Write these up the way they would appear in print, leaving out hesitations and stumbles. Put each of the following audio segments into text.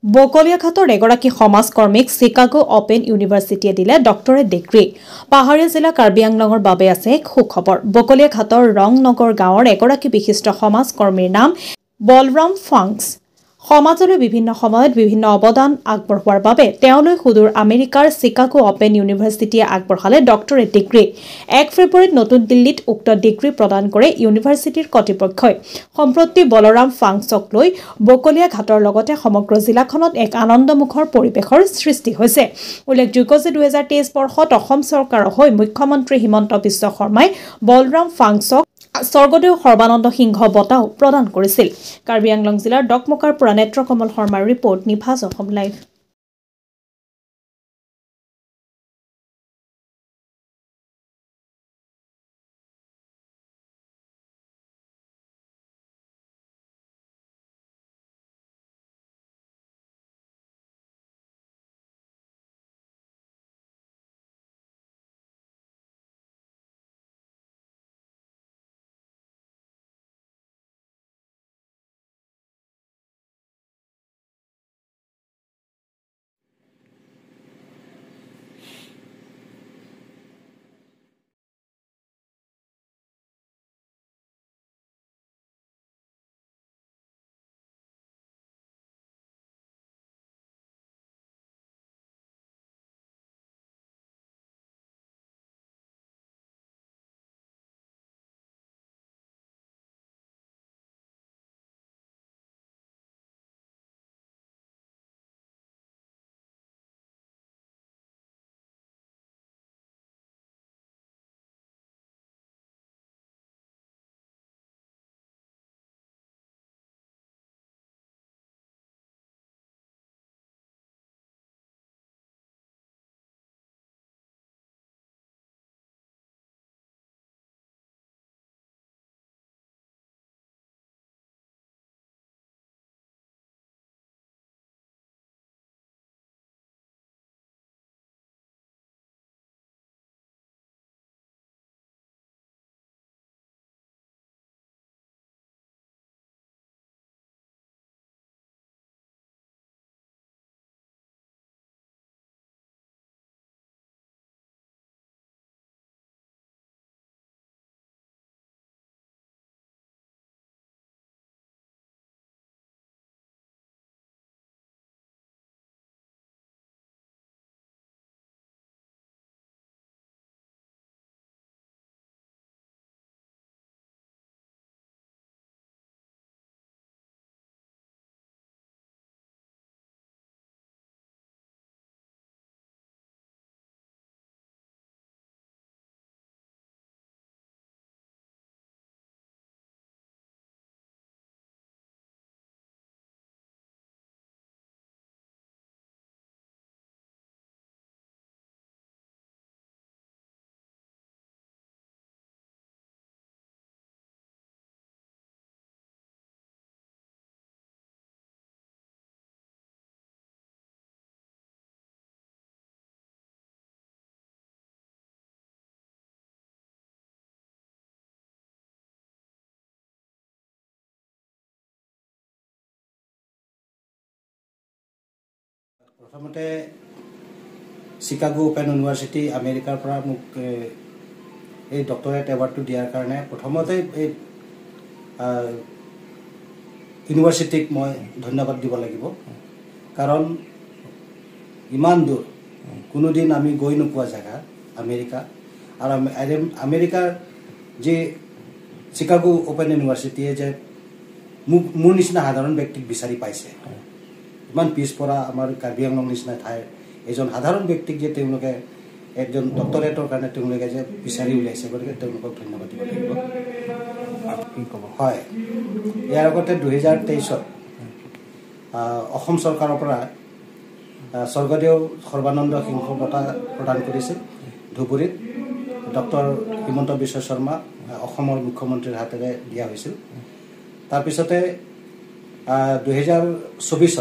বকলিয়াঘাটৰ এগৰাকী সমাজকৰ্মীক Chicago open ইউনিভাৰ্চিটিয়ে দিলে doctorate degree. পাহাৰীয়া জিলা কাৰ্বি আংলঙৰ বাবে আছে এক সুখবৰ। বকলিয়াঘাটৰ ৰংনগৰ গাঁৱৰ এগৰাকী বিশিষ্ট সমাজকৰ্মীৰ নাম বলৰাম ফাংছ। সমাজলৈ বিভিন্ন সময়ত বিভিন্ন অৱদান আগবঢ়োৱাৰ বাবে তেওঁলৈ সুদূৰ আমেৰিকাৰ চিকাগো অপেন ইউনিভাৰ্চিটিয়ে আগবঢ়ালে ডক্টৰেট ডিগ্ৰী। 1 ফেব্ৰুৱাৰীত নতুন দিল্লীত উক্ত ডিগ্ৰী প্ৰদান কৰে ইউনিভাৰ্চিটিৰ কৰ্তৃপক্ষই। সম্প্ৰতি বলৰাম ফাংছক লৈ বকলিয়াঘাটৰ লগতে সমগ্ৰ জিলাখনত এক আনন্দমুখৰ পৰিৱেশৰ সৃষ্টি হৈছে। উল্লেখযোগ্য যে 2023 বৰ্ষত অসম চৰকাৰৰ হৈ মুখ্যমন্ত্ৰী হিমন্ত বিশ্ব শৰ্মাই বলৰাম ফাংছক স্বৰ্গদেউ সৰ্বানন্দ সিংহ বঁটাও প্ৰদান কৰিছিল। কাৰ্বি আংলং জিলাৰ ডকমকাৰ পৰা নেত্ৰকমল শৰ্মাৰ ৰিপৰ্ট, নিভাজ অসম লাইভ। প্ৰথমতে চিকাগো অপেন ইউনিভাৰ্চিটি আমেৰিকাৰ পৰা মোক এই ডক্টৰেট এৱাৰ্ডটো দিয়াৰ কাৰণে প্ৰথমতে এই ইউনিভাৰ্চিটিক মই ধন্যবাদ দিব লাগিব। কাৰণ ইমান দূৰ কোনোদিন আমি গৈ নোপোৱা জেগা আমেৰিকা, আৰু আমেৰিকাৰ যে চিকাগো অপেন ইউনিভাৰ্চিটিয়ে যে মোৰ নিচিনা সাধাৰণ ব্যক্তিক বিচাৰি পাইছে। ইমান পিছপৰা আমাৰ কাৰ্বি আংলং নিচিনা ঠাইৰ এজন সাধাৰণ ব্যক্তিক যে তেওঁলোকে একজন ডক্টৰেটৰ কাৰণে তেওঁলোকে যে বিচাৰি উলিয়াইছে, গতিকে তেওঁলোকক ধন্যবাদ দিব লাগিব। হয়, ইয়াৰ আগতে 2023ত অসম চৰকাৰৰ পৰা স্বৰ্গদেউ সৰ্বানন্দ সিংহ বঁটা প্ৰদান কৰিছিল ধুবুৰীত। ডক্টৰ হিমন্ত বিশ্ব শৰ্মা অসমৰ মুখ্যমন্ত্ৰীৰ হাতেৰে দিয়া হৈছিল। তাৰপিছতে 2024ত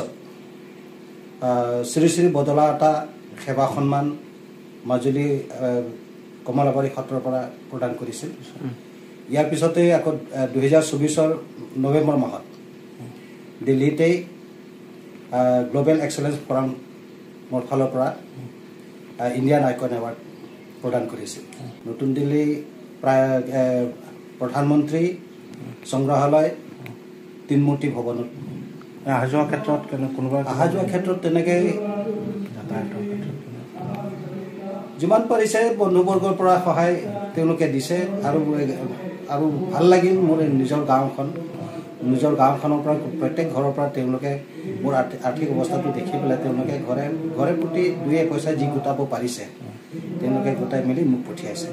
শ্ৰী শ্ৰী বদলাটা সেৱা সন্মান মাজুলী কমলাবাৰী সত্ৰৰ পৰা প্ৰদান কৰিছিল। ইয়াৰ পিছতে আকৌ 2024 নৱেম্বৰ মাহত দিল্লীতেই গ্লোবেল এক্সেলেঞ্চ ফৰামৰ ফালৰ পৰা ইণ্ডিয়ান আইকন এৱাৰ্ড প্ৰদান কৰিছিল নতুন দিল্লী প্ৰধানমন্ত্ৰী সংগ্ৰহালয় তিনমূৰ্তি ভৱনত অহা যোৱাৰ ক্ষেত্ৰত কোনোবা অহা যোৱাৰ ক্ষেত্ৰত তেনেকৈ যিমান পাৰিছে বন্ধুবৰ্গৰ পৰা সহায় তেওঁলোকে দিছে আৰু ভাল লাগিল মোৰ নিজৰ গাঁওখনৰ পৰা প্ৰত্যেক ঘৰৰ পৰা তেওঁলোকে মোৰ আৰ্থিক অৱস্থাটো দেখি পেলাই তেওঁলোকে ঘৰে প্ৰতি 2-1 পইচা যি গোটাব পাৰিছে তেওঁলোকে গোটাই মেলি মোক পঠিয়াইছে